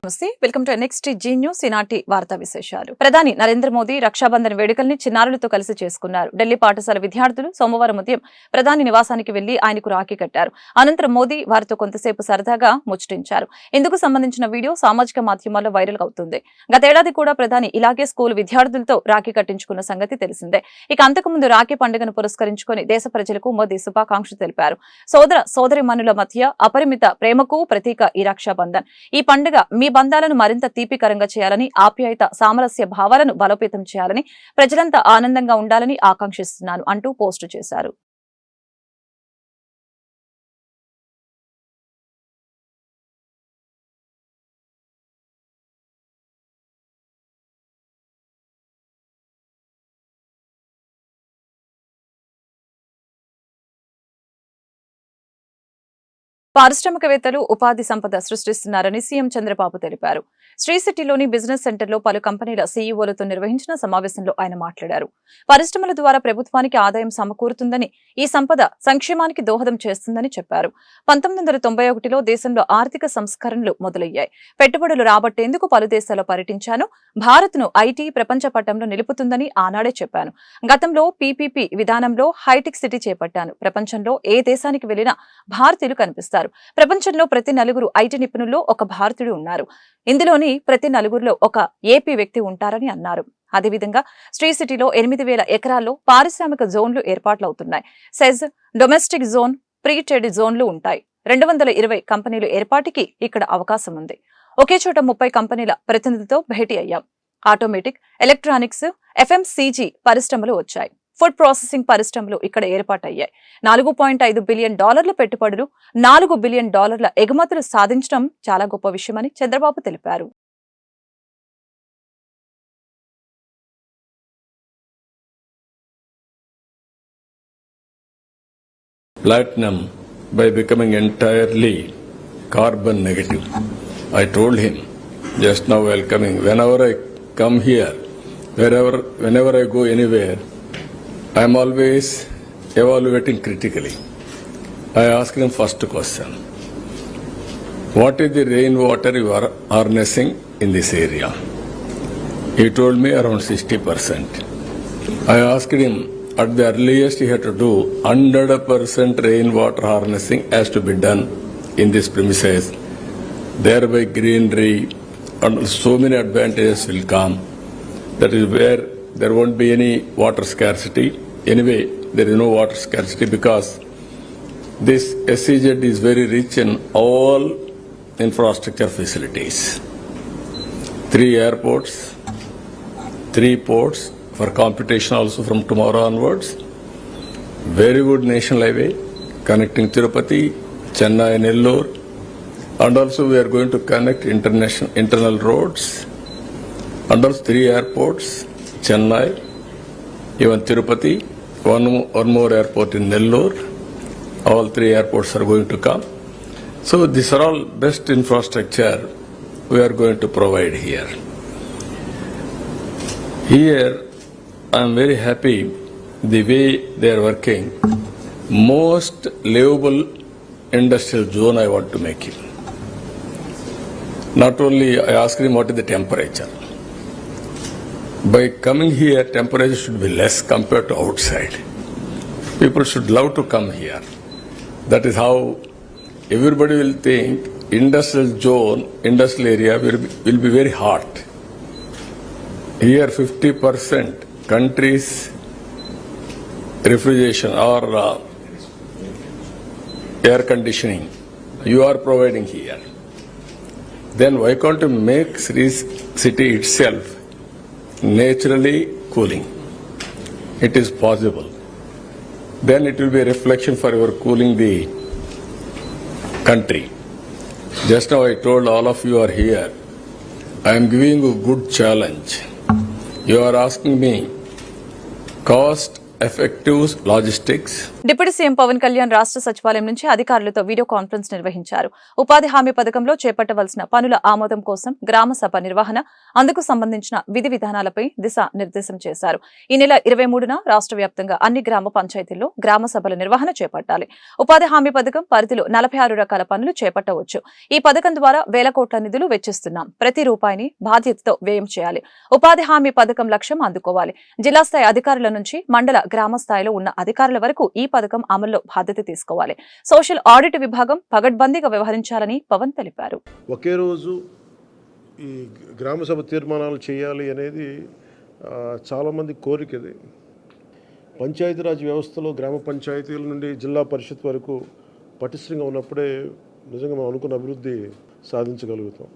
నమస్తే, welcome to next Zee News. ఈనాటి వార్తా విశేషాలు. ప్రధాని నరేంద్ర మోదీ రక్షాబంధన్ వేడుకల్ని చిన్నారులతో కలిసి చేసుకున్నారు. ఢిల్లీ పాఠశాల విద్యార్థులు సోమవారం ఉదయం ప్రధాని నివాసానికి వెళ్లి ఆయనకు రాఖీ కట్టారు. అనంతరం మోదీ వారితో కొంతసేపు సరదాగా ముచ్చటించారు. ఇందుకు సంబంధించిన వీడియో సామాజిక మాధ్యమాల్లో వైరల్ అవుతుంది. గతేడాది కూడా ప్రధాని ఇలాగే స్కూల్ విద్యార్థులతో రాఖీ కట్టించుకున్న సంగతి తెలిసిందే. ఇక అంతకుముందు రాఖీ పండుగను పురస్కరించుకుని దేశ ప్రజలకు మోదీ శుభాకాంక్షలు తెలిపారు. సోదరిమణుల మధ్య అపరిమిత ప్రేమకు ప్రతీక ఈ రక్షాబంధన్. ఈ పండుగ మీ బంధాలను మరింత తీపికరంగా చేయాలని, ఆప్యాయత సామరస్య భావాలను బలోపేతం చేయాలని, ప్రజలంతా ఆనందంగా ఉండాలని ఆకాంక్షిస్తున్నాను అంటూ పోస్టు చేశారు. పారిశ్రామికవేత్తలు ఉపాధి సంపద సృష్టిస్తున్నారని సీఎం చంద్రబాబు తెలిపారు. శ్రీ సిటీలోని బిజినెస్ సెంటర్లో పలు కంపెనీల సీఈఓలతో నిర్వహించిన సమావేశంలో ఆయన మాట్లాడారు. పరిశ్రమల ద్వారా ప్రభుత్వానికి ఆదాయం సమకూరుతుందని, ఈ సంపద సంక్షేమానికి దోహదం చేస్తుందని చెప్పారు. 1991లో దేశంలో ఆర్థిక సంస్కరణలు మొదలయ్యాయి. పెట్టుబడులు రాబట్టేందుకు పలు దేశాల్లో పర్యటించాను. భారత్ను ఐటీ ప్రపంచ పటంలో నిలుపుతుందని ఆనాడే చెప్పాను. గతంలో పీపీపీ విధానంలో హైటెక్ సిటీ చేపట్టాను. ప్రపంచంలో ఏ దేశానికి వెళ్లినా భారతీయులు కనిపిస్తారు. ప్రపంచంలో ప్రతి నలుగురు ఐటీ నిపుణుల్లో ఒక భారతీయుడు ఉన్నారు. ఇందులోని ప్రతి నలుగురిలో ఒక ఏపీ వ్యక్తి ఉంటారని అన్నారు. అదేవిధంగా శ్రీ సిటీలో 8,000 ఎకరాల్లో పారిశ్రామిక జోన్లు ఏర్పాట్లవుతున్నాయి. SEZ, domestic zone, free trade జోన్లు ఉంటాయి. 220 కంపెనీలు ఏర్పాటుకి ఇక్కడ అవకాశం ఉంది. ఒకే చోట 30 కంపెనీల ప్రతినిధులతో భేటీ అయ్యాం. ఆటోమేటిక్, ఎలక్ట్రానిక్స్, ఎఫ్ఎంసీజీ పరిశ్రమలు వచ్చాయి. ఫుడ్ ప్రాసెసింగ్ పరిశ్రమలు ఇక్కడ ఏర్పాటయ్యాయి. $4.5 బిలియన్ పెట్టుబడులు, $4 బిలియన్ ఎగుమతులు సాధించడం చాలా గొప్ప విషయమని చంద్రబాబు తెలిపారు. Platinum by becoming entirely carbon negative. I told him just now while coming, whenever I come here, whenever I go anywhere, I am always evaluating critically. I asked him first question, what is the rainwater you are harnessing in this area? He told me around 60%. I asked him, at the earliest he had to do 100% rainwater harnessing has to be done in this premises. Thereby greenery and so many advantages will come. That is where there won't be any water scarcity. Anyway, there is no water scarcity because this SEZ is very rich in all infrastructure facilities. 3 airports, 3 ports for computation also from tomorrow onwards. Very good national highway connecting Tirupati, Chennai, Nellore, and also we are going to connect internal roads, and also 3 airports, Chennai, even Tirupati, one more airport in Nellore. All 3 airports are going to come. So these are all best infrastructure we are going to provide here. Here I am very happy the way they are working. Most livable industrial zone I want to make it. Not only I asked him what is the temperature. By coming here, temperature should be less compared to outside. People should love to come here. That is how everybody will think industrial zone, industrial area will be very hot. Here 50% countries refrigeration or air conditioning you are providing here. Then why can't you make Sri City itself naturally cooling? It is possible. Then it will be a reflection for your cooling the country. Just now I told all of you are here. I am giving you a good challenge. You are asking me cost effective logistics, deputy CM Pawan Kalyan రాష్ట్ర సచివాలయం నుంచి అధికారులతో video conference నిర్వహించారు. ఉపాధి హామీ పథకంలో చేపట్టవలసిన పనుల ఆమోదం కోసం గ్రామ సభ నిర్వహణ, అందుకు సంబంధించిన విధి విధానాలపై దిశానిర్దేశం చేశారు. ఈ నెల 23న రాష్ట్ర వ్యాప్తంగా అన్ని గ్రామ పంచాయతీల్లో గ్రామ సభల నిర్వహణ చేపట్టాలి. ఉపాధి హామీ పథకం పరిధిలో 46 రకాల పనులు చేపట్టవచ్చు. ఈ పథకం ద్వారా వేల కోట్ల నిధులు వెచ్చిస్తున్నాం. ప్రతి రూపాయిని బాధ్యతతో వ్యయం చేయాలి. ఉపాధి హామీ పథకం లక్ష్యం అందుకోవాలి. జిల్లా స్థాయి అధికారుల నుంచి మండల, గ్రామ స్థాయిలో ఉన్న అధికారుల వరకు ఈ పథకం అమల్లో బాధ్యత తీసుకోవాలి. సోషల్ ఆడిట్ విభాగం పగడ్బందీగా వ్యవహరించాలని పవన్ తెలిపారు. ఒకే రోజు ఈ గ్రామ సభ తీర్మానాలు చేయాలి అనేది చాలామంది కోరికది. పంచాయతీరాజ్ వ్యవస్థలో గ్రామ పంచాయతీల నుండి జిల్లా పరిషత్ వరకు పటిష్టంగా ఉన్నప్పుడే నిజంగా మనం అనుకున్న అభివృద్ధి సాధించగలుగుతాం.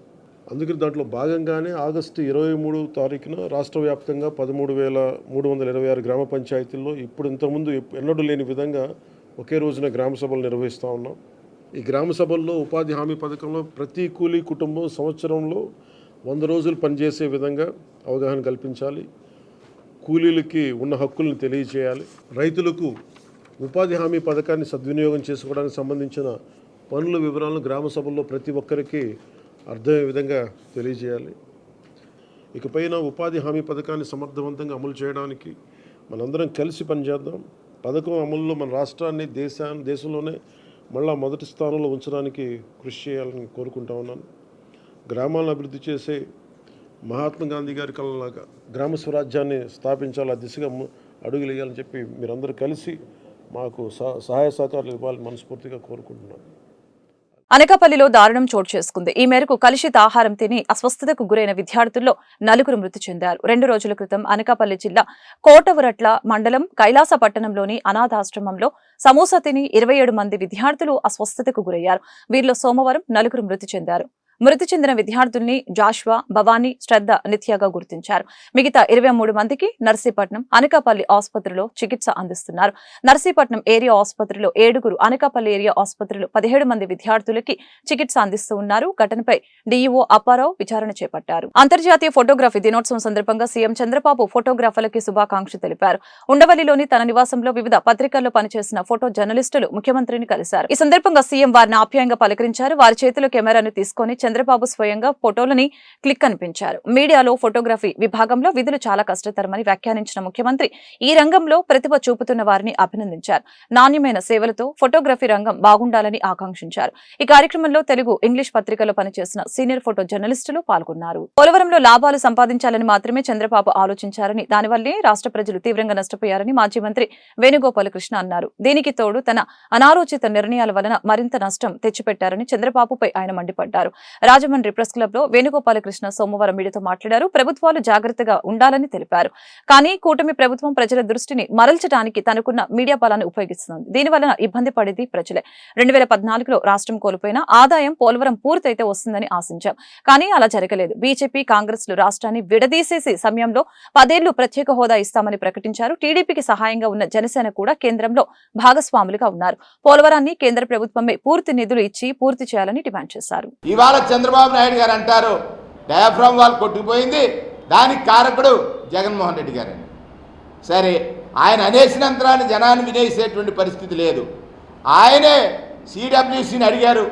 అందుకని దాంట్లో భాగంగానే ఆగస్టు 23 తారీఖున రాష్ట్ర వ్యాప్తంగా 13,326 గ్రామ పంచాయతీల్లో ఇప్పుడు ఇంతకుముందు ఎన్నడూ లేని విధంగా ఒకే రోజున గ్రామ సభలు నిర్వహిస్తూ ఉన్నాం. ఈ గ్రామ సభల్లో ఉపాధి హామీ పథకంలో ప్రతి కూలీ కుటుంబం సంవత్సరంలో 100 రోజులు పనిచేసే విధంగా అవగాహన కల్పించాలి. కూలీలకి ఉన్న హక్కులను తెలియజేయాలి. రైతులకు ఉపాధి హామీ పథకాన్ని సద్వినియోగం చేసుకోవడానికి సంబంధించిన పనుల వివరాలను గ్రామ సభల్లో ప్రతి ఒక్కరికి అర్థమయ్యే విధంగా తెలియజేయాలి. ఇకపైన ఉపాధి హామీ పథకాన్ని సమర్థవంతంగా అమలు చేయడానికి మనందరం కలిసి పనిచేద్దాం. పథకం అమలులో మన రాష్ట్రాన్ని దేశంలోనే మళ్ళా మొదటి స్థానంలో ఉంచడానికి కృషి చేయాలని కోరుకుంటా ఉన్నాను. గ్రామాలను అభివృద్ధి చేసే మహాత్మా గాంధీ గారి కళలాగా గ్రామ స్వరాజ్యాన్ని స్థాపించాలి, ఆ దిశగా అడుగులు వేయాలని చెప్పి మీరందరూ కలిసి మాకు సహాయ సహకారాలు ఇవ్వాలని మనస్ఫూర్తిగా కోరుకుంటున్నాను. అనకాపల్లిలో దారుణం చోటు చేసుకుంది. ఈ మేరకు కలుషిత ఆహారం తిని అస్వస్థతకు గురైన విద్యార్థుల్లో 4 మృతి చెందారు. 2 రోజుల క్రితం అనకాపల్లి జిల్లా కోటవరట్ల మండలం కైలాసపట్టణంలోని అనాథాశ్రమంలో సమోసా తిని 27 మంది విద్యార్థులు అస్వస్థతకు గురయ్యారు. వీరిలో సోమవారం 4 మృతి చెందారు. మృతి చెందిన విద్యార్థుల్ని జాషువా, భవానీ, శ్రద్ధ, నిత్యగా గుర్తించారు. మిగతా 23 మందికి నర్సీపట్నం, అనకాపల్లి ఆసుపత్రిలో చికిత్స అందిస్తున్నారు. నర్సీపట్నం ఏరియా ఆసుపత్రిలో 7, అనకాపల్లి ఏరియా ఆసుపత్రిలో 17 మంది విద్యార్థులకి చికిత్స అందిస్తూ ఉన్నారు. ఘటనపై డీఈఓ అప్పారావు విచారణ చేపట్టారు. అంతర్జాతీయ ఫోటోగ్రఫీ దినోత్సవం సందర్భంగా సీఎం చంద్రబాబు ఫోటోగ్రాఫర్లకి శుభాకాంక్షలు తెలిపారు. ఉండవల్లిలోని తన నివాసంలో వివిధ పత్రికల్లో పనిచేసిన ఫోటో జర్నలిస్టులు ముఖ్యమంత్రిని కలిశారు. ఈ సందర్భంగా సీఎం వారిని ఆప్యాయంగా పలకరించారు. వారి చేతిలో కెమెరాను తీసుకుని చంద్రబాబు స్వయంగా ఫోటోలని క్లిక్ అనిపించారు. మీడియాలో ఫోటోగ్రఫీ విభాగంలో విధులు చాలా కష్టతరమని వ్యాఖ్యానించిన ముఖ్యమంత్రి ఈ రంగంలో ప్రతిభ చూపుతున్న వారిని అభినందించారు. నాణ్యమైన సేవలతో ఫోటోగ్రఫీ రంగం బాగుండాలని ఆకాంక్షించారు. ఈ కార్యక్రమంలో తెలుగు, ఇంగ్లీష్ పత్రికల్లో పనిచేసిన సీనియర్ ఫోటో జర్నలిస్టులు పాల్గొన్నారు. పోలవరంలో లాభాలు సంపాదించాలని మాత్రమే చంద్రబాబు ఆలోచించారని, దానివల్లే రాష్ట్ర ప్రజలు తీవ్రంగా నష్టపోయారని మాజీ మంత్రి వేణుగోపాలకృష్ణ అన్నారు. దీనికి తోడు తన అనాలోచిత నిర్ణయాల వలన మరింత నష్టం తెచ్చిపెట్టారని చంద్రబాబుపై ఆయన మండిపడ్డారు. రాజమండ్రి ప్రెస్ క్లబ్ లో వేణుగోపాలకృష్ణ సోమవారం మీడియాతో మాట్లాడారు. ప్రభుత్వాలు జాగ్రత్తగా ఉండాలని తెలిపారు. కానీ కూటమి ప్రభుత్వం ప్రజల దృష్టిని మరల్చడానికి తనకున్న మీడియా బలాన్ని ఉపయోగిస్తుంది. దీనివల్ల ఇబ్బంది పడేది ప్రజలే. 2014లో రాష్ట్రం కోల్పోయిన ఆదాయం పోలవరం పూర్తయితే వస్తుందని ఆశించాం. కానీ అలా జరగలేదు. బీజేపీ, కాంగ్రెస్ లు రాష్ట్రాన్ని విడదీసేసి సమయంలో 10 ఏళ్లు ప్రత్యేక హోదా ఇస్తామని ప్రకటించారు. టీడీపీకి సహాయంగా ఉన్న జనసేన కూడా కేంద్రంలో భాగస్వాములుగా ఉన్నారు. పోలవరాన్ని కేంద్ర ప్రభుత్వమే పూర్తి నిధులు ఇచ్చి పూర్తి చేయాలని డిమాండ్ చేశారు. చంద్రబాబు నాయుడు గారు అంటారు డయాఫ్రామ్ వాల్ కొట్టుకుపోయింది, దానికి కారకుడు జగన్మోహన్ రెడ్డి గారు. సరే, ఆయన అనేసినంతరాన్ని జనాన్ని వినేసేటువంటి పరిస్థితి లేదు. ఆయనే సిడబ్ల్యూసీని అడిగారు.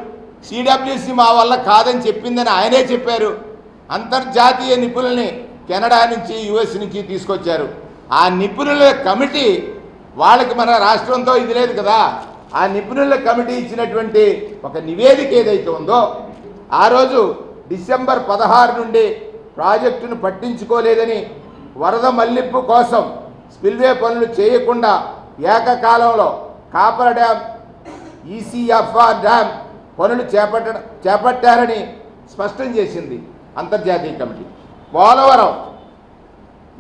సిడబ్ల్యూసీ మా వల్ల కాదని చెప్పిందని ఆయనే చెప్పారు. అంతర్జాతీయ నిపుణుల్ని కెనడా నుంచి, యుఎస్ నుంచి తీసుకొచ్చారు. ఆ నిపుణుల కమిటీ వాళ్ళకి మన రాష్ట్రంతో ఇది లేదు కదా, ఆ నిపుణుల కమిటీ ఇచ్చినటువంటి ఒక నివేదిక ఏదైతే ఉందో, ఆ రోజు డిసెంబర్ 16 నుండి ప్రాజెక్టును పట్టించుకోలేదని, వరద మళ్లింపు కోసం స్పిల్వే పనులు చేయకుండా ఏకకాలంలో కాపర్ డ్యామ్, ఈసీఎఫ్ఆర్ డ్యామ్ పనులు చేపట్టారని స్పష్టం చేసింది అంతర్జాతీయ కమిటీ. పోలవరం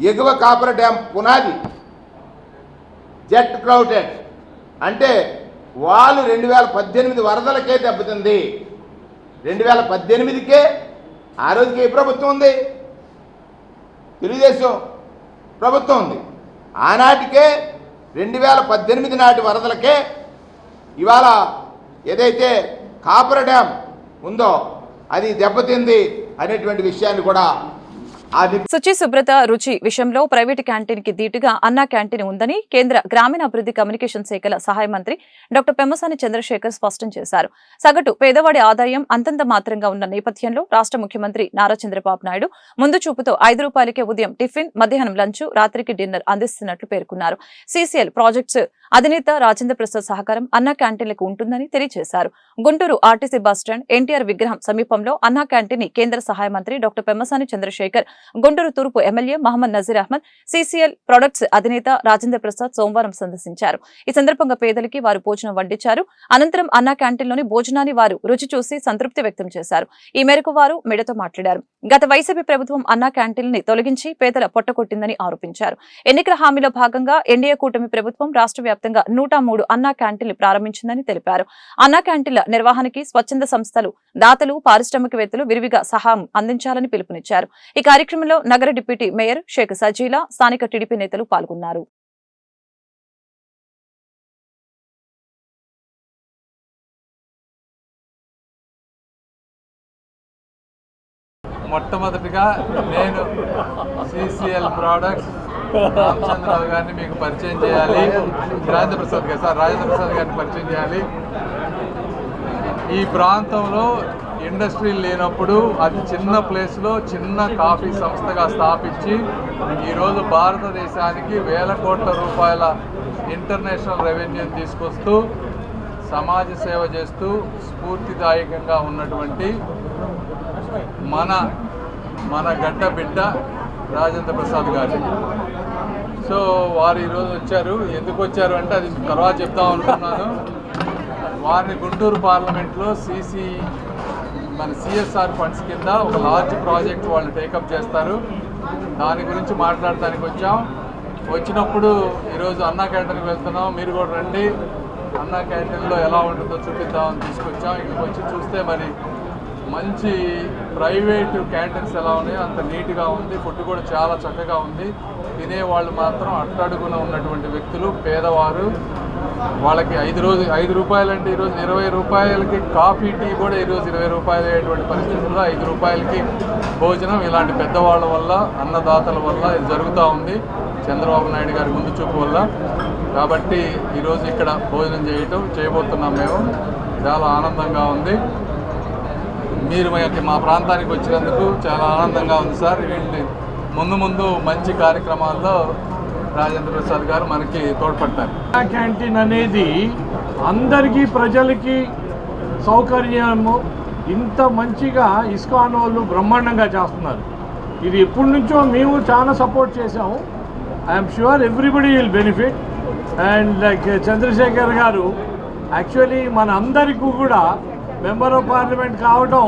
ఎగువ కాపర్ డ్యామ్ పునాది జెట్ క్రౌటెడ్ అంటే వాళ్ళు 2018 వరదలకే దెబ్బతింది. 2018కే ఆ రోజుకి ఏ ప్రభుత్వం ఉంది? తెలుగుదేశం ప్రభుత్వం ఉంది. ఆనాటికే 2018 నాటి వరదలకే ఇవాళ ఏదైతే కాపర్ డ్యామ్ ఉందో అది దెబ్బతింది అనేటువంటి విషయాన్ని కూడా శుచి శుభ్రత రుచి విషయంలో ప్రైవేటు క్యాంటీన్ కి ధీటుగా అన్నా క్యాంటీన్ ఉందని కేంద్ర గ్రామీణాభివృద్ధి కమ్యూనికేషన్ శాఖల సహాయ మంత్రి డాక్టర్ పెమ్మసాని చంద్రశేఖర్ స్పష్టం చేశారు. సగటు పేదవాడి ఆదాయం అంతంత మాత్రంగా ఉన్న నేపథ్యంలో రాష్ట్ర ముఖ్యమంత్రి నారా చంద్రబాబు నాయుడు ముందు చూపుతో ₹5 ఉదయం టిఫిన్, మధ్యాహ్నం లంచ్, రాత్రికి డిన్నర్ అందిస్తున్నట్లు పేర్కొన్నారు. CCL ప్రాజెక్ట్స్ అధినేత రాజేంద్ర ప్రసాద్ సహకారం అన్నా క్యాంటీన్లకు ఉంటుందని తెలియజేశారు. గుంటూరు ఆర్టీసీ బస్టాండ్, ఎన్టీఆర్ విగ్రహం సమీపంలో అన్నా క్యాంటీన్ ని కేంద్ర సహాయ మంత్రి డాక్టర్ పెమ్మసాని చంద్రశేఖర్, గుంటూరు తూర్పు MLA Mohammed Nazeer Ahmed, CCL products అధినేత రాజేంద్ర ప్రసాద్ సోమవారం సందర్శించారు. ఈ సందర్భంగా పేదలకి వారు భోజనం వడ్డించారు. అనంతరం అన్నా క్యాంటీన్లోని భోజనాన్ని వారు రుచి చూసి సంతృప్తి వ్యక్తం చేశారు. ఈ మేరకు వారు మీడియాతో మాట్లాడారు. గత వైసీపీ ప్రభుత్వం అన్నా క్యాంటీన్లని తొలగించి పేదల పొట్టకొట్టిందని ఆరోపించారు. ఎన్నికల హామీలో భాగంగా ఎన్డీఏ కూటమి ప్రభుత్వం రాష్ట్ర వ్యాప్తంగా 103 అన్నా క్యాంటీన్లు ప్రారంభించిందని తెలిపారు. అన్నా క్యాంటీన్ల నిర్వహణకి స్వచ్ఛంద సంస్థలు, దాతలు, పారిశ్రామికవేత్తలు విరివిగా సహాయం అందించాలని పిలుపునిచ్చారు. ఈ కార్యక్రమంలో నగర డిప్యూటీ మేయర్ షేక్ సజీలా, స్థానిక టీడీపీ నేతలు పాల్గొన్నారు. మొట్టమొదటిగా నేను CCL ప్రోడక్ట్స్ రామచంద్రరావు గారిని మీకు పరిచయం చేయాలి. రాజేంద్ర ప్రసాద్ గారిని పరిచయం చేయాలి. ఈ ప్రాంతంలో ఇండస్ట్రీ లేనప్పుడు అతి చిన్న ప్లేస్లో చిన్న కాఫీ సంస్థగా స్థాపించి ఈరోజు భారతదేశానికి ₹1,000 కోట్ల ఇంటర్నేషనల్ రెవెన్యూ తీసుకొస్తూ సమాజ సేవ చేస్తూ స్ఫూర్తిదాయకంగా ఉన్నటువంటి మన గడ్డ బిడ్డ రాజేంద్ర ప్రసాద్ గారు. సో వారు ఈరోజు వచ్చారు. ఎందుకు వచ్చారు అంటే అది తర్వాత చెప్తా అనుకున్నాను. వారిని గుంటూరు పార్లమెంట్లో మన CSR ఫండ్స్ కింద ఒక లార్జ్ ప్రాజెక్ట్ వాళ్ళు టేకప్ చేస్తారు. దాని గురించి మాట్లాడటానికి వచ్చాం. వచ్చినప్పుడు ఈరోజు అన్నా క్యాంటీన్కి వెళ్తున్నాం, మీరు కూడా రండి, అన్నా క్యాంటీన్లో ఎలా ఉంటుందో చూపిద్దామని తీసుకొచ్చాం. ఇక్కడికి వచ్చి చూస్తే మరి మంచి ప్రైవేటు క్యాంటీన్స్ ఎలా ఉన్నాయో అంత నీట్గా ఉంది. ఫుడ్ కూడా చాలా చక్కగా ఉంది. తినేవాళ్ళు మాత్రం అట్టడుగున ఉన్నటువంటి వ్యక్తులు, పేదవారు. వాళ్ళకి ₹5 అంటే ఈరోజు ₹20 కాఫీ, టీ కూడా ఈరోజు ₹20 అయ్యేటువంటి పరిస్థితుల్లో ₹5 భోజనం ఇలాంటి పెద్దవాళ్ళ వల్ల, అన్నదాతల వల్ల ఇది జరుగుతూ ఉంది, చంద్రబాబు నాయుడు గారి ముందు చూపు వల్ల. కాబట్టి ఈరోజు ఇక్కడ భోజనం చేయబోతున్నాం. మేము చాలా ఆనందంగా ఉంది. మీరు మా ప్రాంతానికి వచ్చినందుకు చాలా ఆనందంగా ఉంది సార్. ముందు మంచి కార్యక్రమాల్లో రాజేంద్ర ప్రసాద్ గారు మనకి తోడ్పడతారు. క్యాంటీన్ అనేది అందరికీ, ప్రజలకి సౌకర్యము ఇంత మంచిగా ఇస్కాన్ వాళ్ళు బ్రహ్మాండంగా చేస్తున్నారు. ఇది ఎప్పటి నుంచో మేము చాలా సపోర్ట్ చేసాము. I'm sure everybody will benefit. And like Chandrasekhar గారు యాక్చువల్లీ మన అందరికీ కూడా మెంబర్ ఆఫ్ పార్లమెంట్ కావడం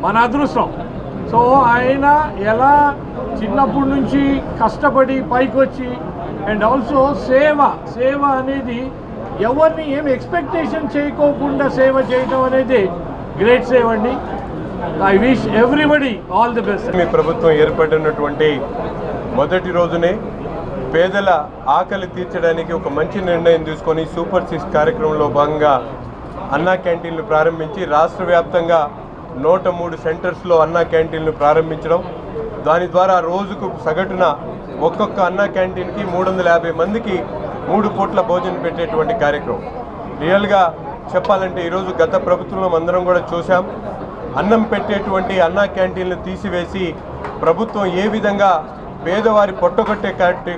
మన అదృష్టం. సో ఆయన ఎలా చిన్నప్పటి నుంచి కష్టపడి పైకి వచ్చి అండ్ ఆల్సో సేవ అనేది ఎవరిని ఏం ఎక్స్పెక్టేషన్ చేయకోకుండా సేవ చేయడం అనేది గ్రేట్ సేవ్ అండి. I wish everybody all the best. మీ ప్రభుత్వం ఏర్పడినటువంటి మొదటి రోజునే పేదల ఆకలి తీర్చడానికి ఒక మంచి నిర్ణయం తీసుకొని సూపర్ 6 కార్యక్రమంలో భాగంగా అన్నా క్యాంటీన్లు ప్రారంభించి రాష్ట్ర వ్యాప్తంగా 103 సెంటర్స్లో అన్నా క్యాంటీన్లు ప్రారంభించడం, దాని ద్వారా రోజుకు సగటున ఒక్కొక్క అన్నా క్యాంటీన్కి 350 మందికి 3 పూట్ల భోజనం పెట్టేటువంటి కార్యక్రమం. రియల్గా చెప్పాలంటే ఈరోజు గత ప్రభుత్వంలో అందరం కూడా చూసాం. అన్నం పెట్టేటువంటి అన్నా క్యాంటీన్లు తీసివేసి ప్రభుత్వం ఏ విధంగా పేదవారి పొట్టగొట్టే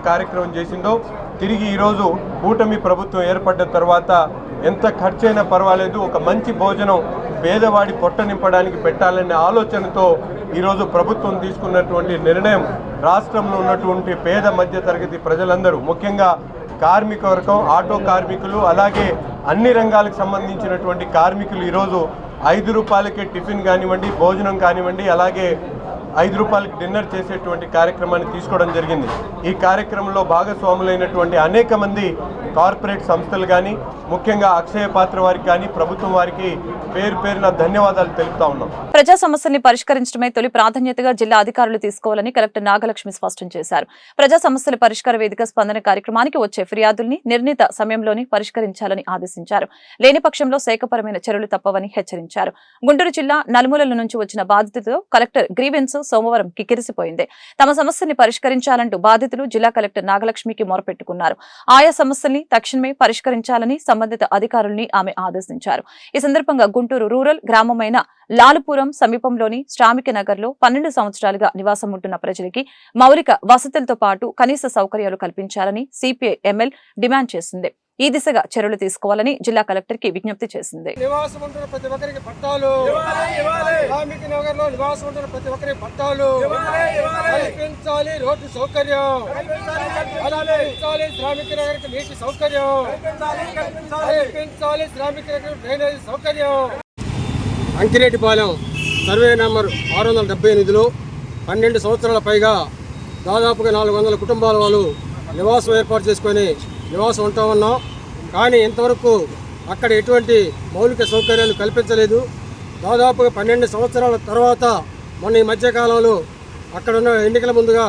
కార్యక్రమం చేసిందో తిరిగి ఈరోజు కూటమి ప్రభుత్వం ఏర్పడ్డ తర్వాత ఎంత ఖర్చైనా పర్వాలేదు, ఒక మంచి భోజనం పేదవాడి పొట్ట నింపడానికి పెట్టాలనే ఆలోచనతో ఈరోజు ప్రభుత్వం తీసుకున్నటువంటి నిర్ణయం రాష్ట్రంలో ఉన్నటువంటి పేద మధ్య తరగతి ప్రజలందరూ, ముఖ్యంగా కార్మిక వర్గం, ఆటో కార్మికులు, అలాగే అన్ని రంగాలకు సంబంధించినటువంటి కార్మికులు ఈరోజు ₹5 టిఫిన్ కానివ్వండి, భోజనం కానివ్వండి, అలాగే ₹5 డిన్నర్ చేసేటువంటి కార్యక్రమాన్ని తీసుకోవడం జరిగింది. ఈ కార్యక్రమంలో భాగస్వాములైనటువంటి అనేక మంది కార్పొరేట్ సంస్థలు కానీ, ముఖ్యంగా అక్షయ పాత్ర వారికి కానీ, ప్రభుత్వం వారికి పేరున ధన్యవాదాలు తెలుపుతా ఉన్నాం. ప్రజా సమస్యల్ని పరిష్కరించడమే తొలి ప్రాధాన్యతగా జిల్లా అధికారులు తీసుకోవాలని కలెక్టర్ నాగలక్ష్మి స్పష్టం చేశారు. ప్రజా సమస్యల పరిష్కార వేదిక స్పందన కార్యక్రమానికి వచ్చే ఫిర్యాదుల్ని నిర్ణీత సమయంలోనే పరిష్కరించాలని ఆదేశించారు. లేని పక్షంలో శాఖపరమైన చర్యలు తప్పవని హెచ్చరించారు. గుంటూరు జిల్లా నలుమూలల నుంచి వచ్చిన బాధితులతో కలెక్టర్ గ్రీవెన్స్ సోమవారం కిక్కిరిసిపోయింది. తమ సమస్యని పరిష్కరించాలంటూ బాధితులు జిల్లా కలెక్టర్ నాగలక్ష్మికి మొరపెట్టుకున్నారు. ఆయా సమస్యల్ని తక్షణమే పరిష్కరించాలని సంబంధిత అధికారుల్ని ఆమె ఆదేశించారు. ఈ సందర్భంగా గుంటూరు రూరల్ గ్రామమైన లాలుపురం సమీపంలోని శ్రామిక నగర్లో 12 సంవత్సరాలుగా నివాసం ఉంటున్న ప్రజలకి మౌలిక వసతులతో పాటు కనీస సౌకర్యాలు కల్పించాలని సిపిఐ ఎంఎల్ డిమాండ్ చేసింది. ఈ దిశగా చర్యలు తీసుకోవాలని జిల్లా కలెక్టర్ కి విజ్ఞప్తి చేసింది. నివాసం ఉంటున్న ప్రతి ఒక్కరికి పట్టాలు, శ్రామిక నగర్లో నివాసం ఉంటున్న ప్రతి ఒక్కరికి పట్టాలు కల్పించాలి, రోడ్డు సౌకర్యం కల్పించాలి, శ్రామిక నగర్కి నీటి సౌకర్యం కల్పించాలి, శ్రామిక నగర్ డ్రైనేజీ సౌకర్యం. అంకిరెడ్డిపాలెం సర్వే నెంబర్ 678లో 12 సంవత్సరాల పైగా దాదాపుగా 400 కుటుంబాల వాళ్ళు నివాసం ఏర్పాటు చేసుకొని నివాసం ఉంటా ఉన్నాం. కానీ ఇంతవరకు అక్కడ ఎటువంటి మౌలిక సౌకర్యాలు కల్పించలేదు. దాదాపుగా 12 సంవత్సరాల తర్వాత మొన్న ఈ మధ్యకాలంలో అక్కడ ఉన్న ఎన్నికల ముందుగా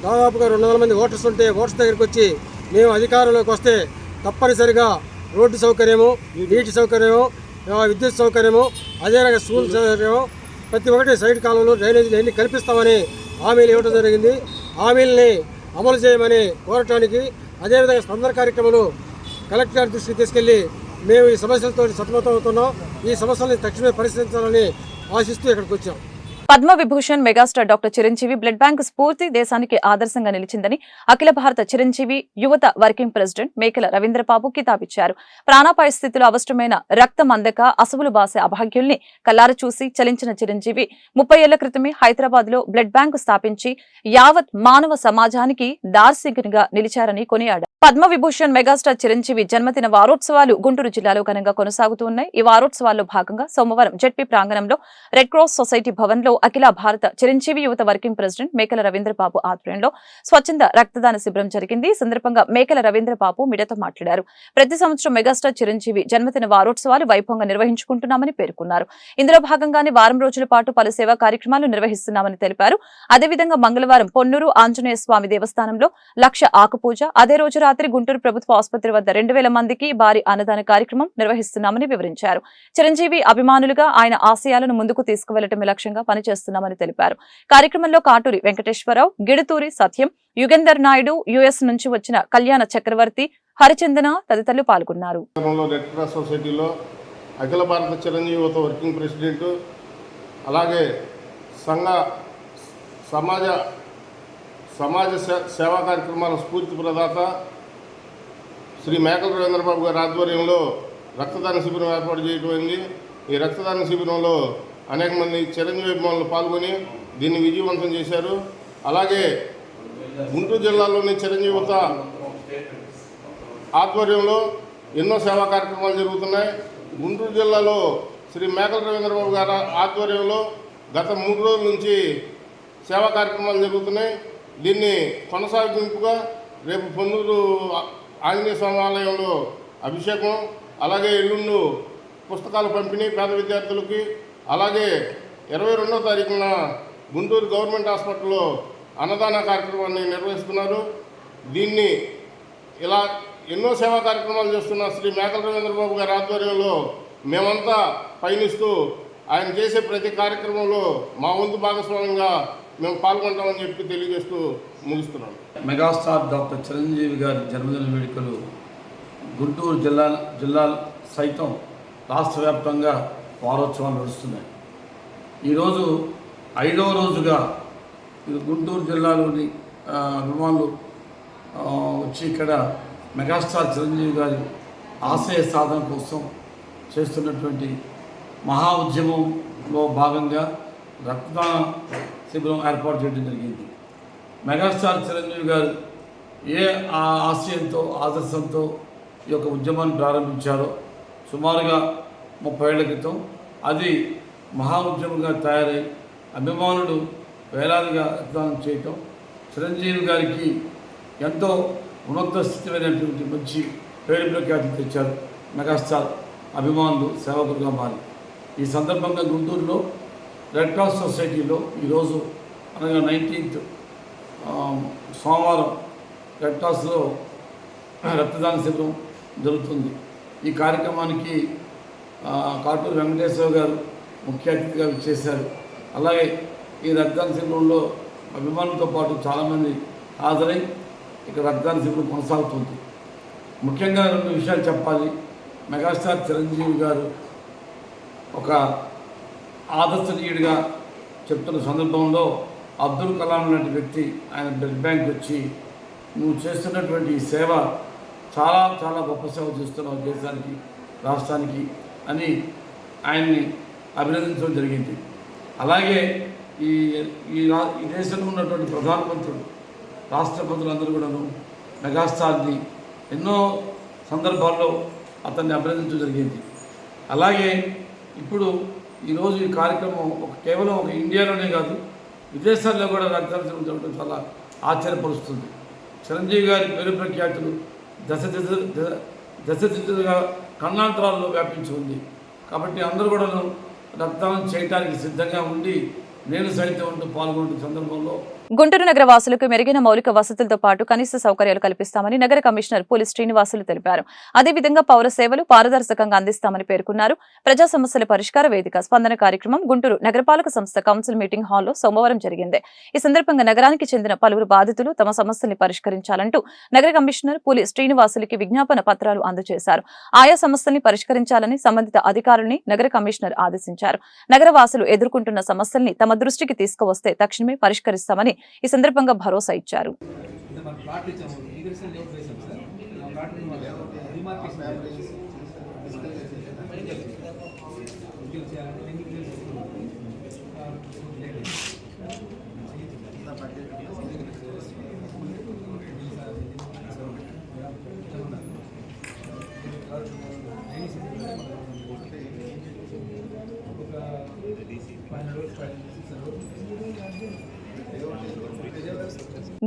దాదాపుగా 200 మంది ఓటర్స్ ఉంటే ఓటర్స్ దగ్గరికి వచ్చి మేము అధికారంలోకి వస్తే తప్పనిసరిగా రోడ్డు సౌకర్యము, నీటి సౌకర్యము, విద్యుత్ సౌకర్యము, అదేవిధంగా స్కూల్ సౌకర్యం, ప్రతి ఒక్కటి సైడ్ కాలంలో డ్రైనేజీలు అన్ని కల్పిస్తామని హామీలు ఇవ్వడం జరిగింది. హామీలని అమలు చేయమని కోరటానికి, అదేవిధంగా స్పందన కార్యక్రమాలు కలెక్టర్ దృష్టికి తీసుకెళ్లి మేము ఈ సమస్యలతో సతమతం అవుతున్నాం, ఈ సమస్యలను తక్షణమే పరిశీలించాలని ఆశిస్తూ ఇక్కడికి వచ్చాం. Padma Vibhushan megastar doctor Chiranjeevi blood bank స్ఫూర్తి దేశానికి ఆదర్శంగా నిలిచిందని అఖిల భారత చిరంజీవి యువత వర్కింగ్ ప్రెసిడెంట్ మేకల రవీంద్రబాబు కితాబిచ్చారు. ప్రాణాపాయ స్థితిలో అవసరమైన రక్తం అందక అసువులు బాసే అభాగ్యుల్ని కల్లారు చూసి చలించిన చిరంజీవి 30 ఏళ్ల క్రితమే హైదరాబాద్ లో బ్లడ్ బ్యాంకు స్థాపించి యావత్ మానవ సమాజానికి దార్శనికునిగా నిలిచారని కొనియాడారు. పద్మవిభూషణ్ మెగాస్టార్ చిరంజీవి జన్మదిన వారోత్సవాలు గుంటూరు జిల్లాలో ఘనంగా కొనసాగుతూ ఉన్నాయి. ఈ వారోత్సవాల్లో భాగంగా సోమవారం జెడ్పీ ప్రాంగణంలో రెడ్ క్రాస్ సొసైటీ భవన్ లో అఖిల భారత చిరంజీవి యువత వర్కింగ్ ప్రెసిడెంట్ మేకల రవీంద్రబాబు ఆధ్వర్యంలో స్వచ్ఛంద రక్తదాన శిబిరం జరిగింది. ఈ సందర్భంగా మేకల రవీంద్రబాబు మీడియాతో మాట్లాడారు. ప్రతి సంవత్సరం మెగాస్టార్ చిరంజీవి జన్మదిన వారోత్సవాలు వైభవంగా నిర్వహించుకుంటున్నామని పేర్కొన్నారు. ఇందులో భాగంగానే వారం రోజుల పాటు పలు సేవా కార్యక్రమాలు నిర్వహిస్తున్నామని తెలిపారు. అదేవిధంగా మంగళవారం పొన్నూరు ఆంజనేయ స్వామి దేవస్థానంలో 1,00,000 ఆకుపూజ, అదే రోజు రాత్రి గుంటూరు ప్రభుత్వ ఆసుపత్రి వద్ద 2,000 మందికి భారీ అన్నదాన కార్యక్రమం నిర్వహిస్తున్నామని వివరించారు. చిరంజీవి అభిమానులుగా ఆయన ఆశయాలను ముందుకు తీసుకువెళ్లటమే లక్ష్యంగా పనిచేస్తున్నామని తెలిపారు. కార్యక్రమంలో కాటూరి వెంకటేశ్వరరావు, గిడుతూరి సత్యం, యుగేందర్ నాయుడు, యుఎస్ నుంచి వచ్చిన కళ్యాణ చక్రవర్తి, హరిచందన తదితరులు పాల్గొన్నారు. రెడ్ క్రాస్ సొసైటీలో అఖిల భారత చిరంజీవి యువత వర్కింగ్ ప్రెసిడెంట్, అలాగే సమాజ సేవా కార్యక్రమాల స్ఫూర్తి ప్రదాత శ్రీ మేకల రవీంద్రబాబు గారి ఆధ్వర్యంలో రక్తదాన శిబిరం ఏర్పాటు చేయటమైంది. ఈ రక్తదాన శిబిరంలో అనేక మంది చిరంజీవి అభిమానులు పాల్గొని దీన్ని విజయవంతం చేశారు. అలాగే గుంటూరు జిల్లాలోని చిరంజీవి యువత ఆధ్వర్యంలో ఎన్నో సేవా కార్యక్రమాలు జరుగుతున్నాయి. గుంటూరు జిల్లాలో శ్రీ మేకల రవీంద్రబాబు గారి ఆధ్వర్యంలో గత 3 రోజుల నుంచి సేవా కార్యక్రమాలు జరుగుతున్నాయి. దీన్ని కొనసాగింపుగా రేపు పొన్నూరు ఆంజనేయ స్వామి ఆలయంలో అభిషేకం, అలాగే ఎల్లుండు పుస్తకాల పంపిణీ పేద విద్యార్థులకి, అలాగే 22వ తారీఖున గుంటూరు గవర్నమెంట్ హాస్పిటల్లో అన్నదాన కార్యక్రమాన్ని నిర్వహిస్తున్నారు. దీన్ని ఇలా ఎన్నో సేవా కార్యక్రమాలు చేస్తున్న శ్రీ మేకల రవీంద్రబాబు గారి ఆధ్వర్యంలో మేమంతా పయనిస్తూ ఆయన చేసే ప్రతి కార్యక్రమంలో మా వంతు భాగస్వామ్యంగా మేము పాల్గొంటామని చెప్పి తెలియజేస్తూ ముగిస్తున్నాను. మెగాస్టార్ డాక్టర్ చిరంజీవి గారి జన్మదిన వేడుకలు గుంటూరు జిల్లా సైతం రాష్ట్ర వ్యాప్తంగా వారోత్సవాలు నడుస్తున్నాయి. ఈరోజు 5వ రోజుగా గుంటూరు జిల్లాలోని అభిమానులు వచ్చి ఇక్కడ మెగాస్టార్ చిరంజీవి గారి ఆశయ సాధన కోసం చేస్తున్నటువంటి మహా ఉద్యమంలో భాగంగా రక్తదాన శిబిరం ఏర్పాటు చేయడం జరిగింది. మెగాస్టార్ చిరంజీవి గారు ఏ ఆశయంతో ఆదర్శంతో ఈ యొక్క ఉద్యమాన్ని ప్రారంభించారో సుమారుగా 30 ఏళ్ల క్రితం అది మహా ఉద్యమంగా తయారై అభిమానులు వేలాదిగా రక్తదానం చేయటం చిరంజీవి గారికి ఎంతో ఉన్నత స్థితిమైనటువంటి మంచి పేరు ప్రఖ్యాతి తెచ్చారు. మెగాస్టార్ అభిమానులు సేవకులుగా మారి ఈ సందర్భంగా గుంటూరులో రెడ్ క్రాస్ సొసైటీలో ఈరోజు అనగా 19th సోమవారం రెడ్ క్రాస్లో రక్తదాన శిబిరం జరుగుతుంది. ఈ కార్యక్రమానికి కాటూరి వెంకటేశ్వర గారు ముఖ్య అతిథిగా విచ్చేశారు. అలాగే ఈ రక్తదాన శిబిరంలో అభిమానులతో పాటు చాలామంది హాజరై ఇక్కడ రక్తదాన శిబిరం కొనసాగుతుంది. ముఖ్యంగా 2 విషయాలు చెప్పాలి. మెగాస్టార్ చిరంజీవి గారు ఒక ఆదర్శనీయుడిగా చెప్తున్న సందర్భంలో అబ్దుల్ కలాం లాంటి వ్యక్తి ఆయన బ్లడ్ బ్యాంక్ వచ్చి నువ్వు చేస్తున్నటువంటి ఈ సేవ చాలా చాలా గొప్ప సేవ చేస్తున్నావు దేశానికి, రాష్ట్రానికి అని ఆయన్ని అభినందించడం జరిగింది. అలాగే ఈ దేశంలో ఉన్నటువంటి ప్రధానమంత్రులు, రాష్ట్రపతులందరూ కూడాను మెగాస్టార్ని ఎన్నో సందర్భాల్లో అతన్ని అభినందించడం జరిగింది. అలాగే ఇప్పుడు ఈరోజు ఈ కార్యక్రమం కేవలం ఒక ఇండియాలోనే కాదు, విదేశాల్లో కూడా రక్తదాన శిబిరం జరగడం చాలా ఆశ్చర్యపరుస్తుంది. చిరంజీవి గారి పేరు ప్రఖ్యాతులు దశ దిశగా ఖండాంతరాల్లో వ్యాపించి ఉంది. కాబట్టి అందరూ కూడాను రక్తదానం చేయడానికి సిద్ధంగా ఉండి నేను సైతం ఉంటూ పాల్గొంటున్న సందర్భంలో గుంటూరు నగర వాసులకు మెరుగైన మౌలిక వసతులతో పాటు కనీస సౌకర్యాలు కల్పిస్తామని నగర కమిషనర్ పులి శ్రీనివాసులు తెలిపారు. అదేవిధంగా పౌర సేవలు పారదర్శకంగా అందిస్తామని పేర్కొన్నారు. ప్రజా సమస్యల పరిష్కార వేదిక స్పందన కార్యక్రమం గుంటూరు నగరపాలక సంస్థ కౌన్సిల్ మీటింగ్ హాల్లో సోమవారం జరిగింది. ఈ సందర్భంగా నగరానికి చెందిన పలువురు బాధితులు తమ సమస్యల్ని పరిష్కరించాలంటూ నగర కమిషనర్ పులి శ్రీనివాసులకి విజ్ఞాపన పత్రాలు అందజేశారు. ఆయా సమస్యల్ని పరిష్కరించాలని సంబంధిత అధికారుల్ని నగర కమిషనర్ ఆదేశించారు. నగర వాసులు ఎదుర్కొంటున్న సమస్యల్ని తమ దృష్టికి తీసుకువస్తే తక్షణమే పరిష్కరిస్తామని ఈ సందర్భంగా భరోసా ఇచ్చారు.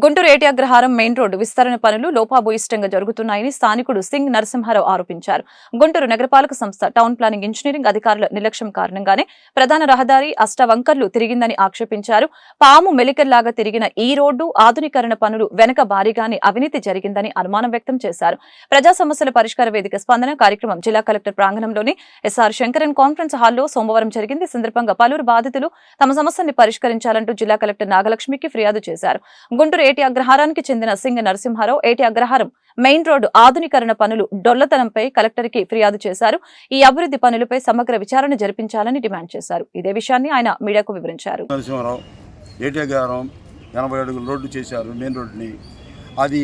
గుంటూరు ఏటి అగ్రహారం మెయిన్ రోడ్డు విస్తరణ పనులు లోపాభూయిష్టంగా జరుగుతున్నాయని స్థానికుడు సింగ్ నరసింహారావు ఆరోపించారు. గుంటూరు నగరపాలక సంస్థ టౌన్ ప్లానింగ్ ఇంజనీరింగ్ అధికారుల నిర్లక్ష్యం కారణంగానే ప్రధాన రహదారి అష్టవంకర్లు తిరిగిందని ఆక్షేపించారు. పాము మెలికల్లాగా తిరిగిన ఈ రోడ్డు ఆధునీకరణ పనులు వెనక భారీగానే అవినీతి జరిగిందని అనుమానం వ్యక్తం చేశారు. ప్రజా సమస్యల పరిష్కార వేదిక స్పందన కార్యక్రమం జిల్లా కలెక్టర్ ప్రాంగణంలోని ఎస్ఆర్ శంకరన్ కాన్ఫరెన్స్ హాల్లో సోమవారం జరిగింది. ఈ సందర్భంగా పలువురు బాధితులు తమ సమస్యల్ని పరిష్కరించాలంటూ జిల్లా కలెక్టర్ నాగలక్ష్మికి ఫిర్యాదు చేశారు. గుంటూరు ఏటి అగ్రహారానికి చెందిన సింగ్ నరసింహారావు ఏటి అగ్రహారం మెయిన్ రోడ్డు ఆధునీకరణ పనులు డొల్లతనంపై కలెక్టర్కి ఫిర్యాదు చేశారు. ఈ అభివృద్ధి పనులపై సమగ్ర విచారణ జరిపించాలని డిమాండ్ చేశారు. ఇదే విషయాన్ని ఆయన మీడియాకు వివరించారు. నరసింహారావు ఏటి అగ్రహారం 80 అడుగుల రోడ్డు చేశారు మెయిన్ రోడ్డుని. అది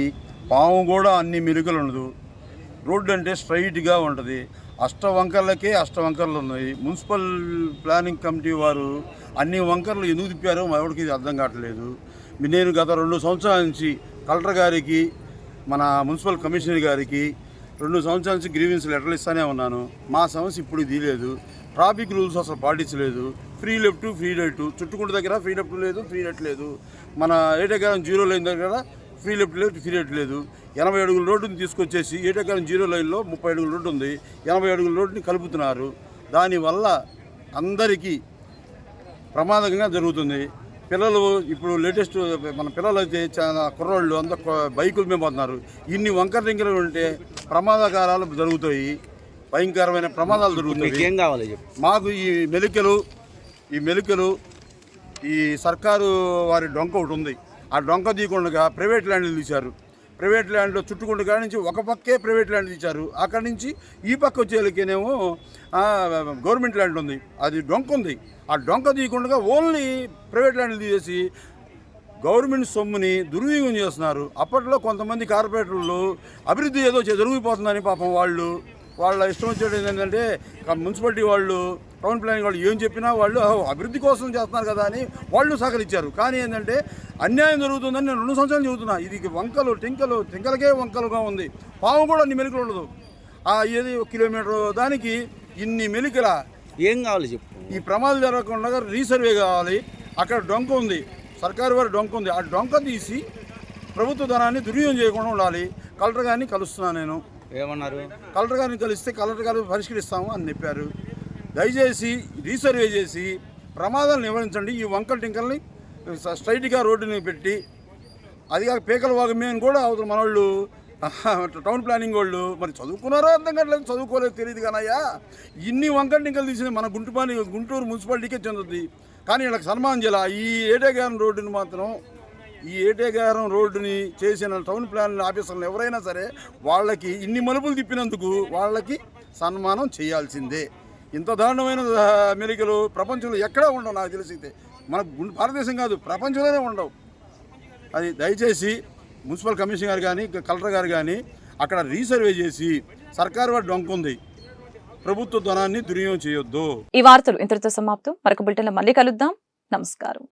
పాము కూడా అన్ని మెరుగలు ఉండదు. రోడ్డు అంటే స్ట్రైట్గా ఉంటుంది. అష్టవంకర్లకే అష్టవంకర్లు ఉన్నాయి. మున్సిపల్ ప్లానింగ్ కమిటీ వారు అన్ని వంకర్లు ఎందుకు తిప్పారో ఎవరికి అర్థం కావట్లేదు. నేను గత 2 సంవత్సరాల నుంచి కలెక్టర్ గారికి, మన మున్సిపల్ కమిషనర్ గారికి 2 సంవత్సరాల నుంచి గ్రీవెన్స్ లెటర్లు ఇస్తూనే ఉన్నాను. మా సమస్య ఇప్పుడు తీయలేదు. ట్రాఫిక్ రూల్స్ అసలు పాటించలేదు. ఫ్రీ లెఫ్ట్ ఫ్రీ రైట్, చుట్టుకుంట దగ్గర ఫ్రీ లెఫ్ట్ లేదు, ఫ్రీ రైట్ లేదు. మన ఏటగారం 0 లైన్ దగ్గర ఫ్రీ లెఫ్ట్ లేదు, ఫ్రీ రైట్ లేదు. 80 అడుగుల రోడ్డుని తీసుకొచ్చేసి ఏటగారం 0 లైన్లో 30 అడుగుల రోడ్డు ఉంది. 80 అడుగుల రోడ్డుని కలుపుతున్నారు. దానివల్ల అందరికీ ప్రమాదంగా జరుగుతుంది. పిల్లలు ఇప్పుడు లేటెస్ట్ మన పిల్లలు అయితే చాలా కుర్రోళ్ళు అంతా బైకుల మీద పోతున్నారు. ఇన్ని వంకర టింకలు ఉంటే ప్రమాదకారాలు జరుగుతాయి, భయంకరమైన ప్రమాదాలు జరుగుతాయి. మాకు ఈ మెలికలు ఈ సర్కారు వారి డొంక ఒకటి ఉంది. ఆ డొంక తీయకుండా ప్రైవేట్ ల్యాండ్లు తీశారు. ప్రైవేట్ ల్యాండ్లో చుట్టుకుంట కాడి నుంచి ఒక పక్కే ప్రైవేట్ ల్యాండ్ తీశారు. అక్కడి నుంచి ఈ పక్క వచ్చేళ్ళకేనేమో గవర్నమెంట్ ల్యాండ్ ఉంది. అది డొంక ఉంది. ఆ డొంక తీయకుండా ఓన్లీ ప్రైవేట్ ల్యాండ్లు తీసేసి గవర్నమెంట్ సొమ్ముని దుర్వినియోగం చేస్తున్నారు. అప్పట్లో కొంతమంది కార్పొరేటర్లు అభివృద్ధి ఏదో జరిగిపోతుందని పాపం వాళ్ళ ఇష్టం వచ్చేది ఏంటంటే మున్సిపాలిటీ వాళ్ళు, టౌన్ ప్లానింగ్ వాళ్ళు ఏం చెప్పినా వాళ్ళు అభివృద్ధి కోసం చేస్తున్నారు కదా అని వాళ్ళు సహకరించారు. కానీ ఏంటంటే అన్యాయం జరుగుతుందని నేను 2 సంవత్సరాలు చెబుతున్నా. ఇది వంకలు టింకలకే వంకలుగా ఉంది. పాము కూడా అన్ని మెలికలు ఉండదు. ఏది 1 కిలోమీటర్ దానికి ఇన్ని మెలికల ఏం కావాలి చెప్పు. ఈ ప్రమాదం జరగకుండా రీసర్వే కావాలి. అక్కడ డొంక ఉంది, సర్కారు వారి డొంక ఉంది. ఆ డొంక తీసి ప్రభుత్వ ధనాన్ని దుర్వినియోగం చేయకుండా ఉండాలి. కలెక్టర్ గారిని కలుస్తున్నాను నేను. ఏమన్నారు? కలెక్టర్ గారిని కలిస్తే కలెక్టర్ గారు పరిష్కరిస్తాము అని చెప్పారు. దయచేసి రీసర్వే చేసి ప్రమాదాలు నివారించండి. ఈ వంకల టింకల్ని స్ట్రైట్గా రోడ్డుని పెట్టి, అది కాక పేకల వాగమేని కూడా అవతల మన వాళ్ళు టౌన్ ప్లానింగ్ వాళ్ళు మరి చదువుకున్నారో అర్థం కావట్లేదు, చదువుకోలేదు తెలియదు కానయ్యా. ఇన్ని వంకల టింకలు తీసింది మన గుంటూరు మున్సిపాలిటీకే చెందుతుంది. కానీ వీళ్ళకి సన్మానం చేయాలి. ఈ ఏటేగారం రోడ్డుని మాత్రం ఈ ఏటేగారం రోడ్డుని చేసిన టౌన్ ప్లాన్ ఆఫీసర్లు ఎవరైనా సరే వాళ్ళకి ఇన్ని మలుపులు తిప్పినందుకు వాళ్ళకి సన్మానం చేయాల్సిందే. ఇంత దారుణమైన మెలికలు ప్రపంచంలో ఎక్కడా ఉండవు నాకు తెలిసితే. మన భారతదేశం కాదు, ప్రపంచంలోనే ఉండవు. అది దయచేసి మున్సిపల్ కమిషనర్ గారు కానీ కలెక్టర్ గారు కానీ అక్కడ రీసర్వే చేసి సర్కారు వాడు డొంకుంది, ప్రభుత్వ ధనాన్ని దుర్వినియోగం చేయొద్దు. ఈ వార్తలు ఇంతటితో సమాప్తం. మరొక బులెటిన్లో మళ్ళీ కలుద్దాం. నమస్కారం.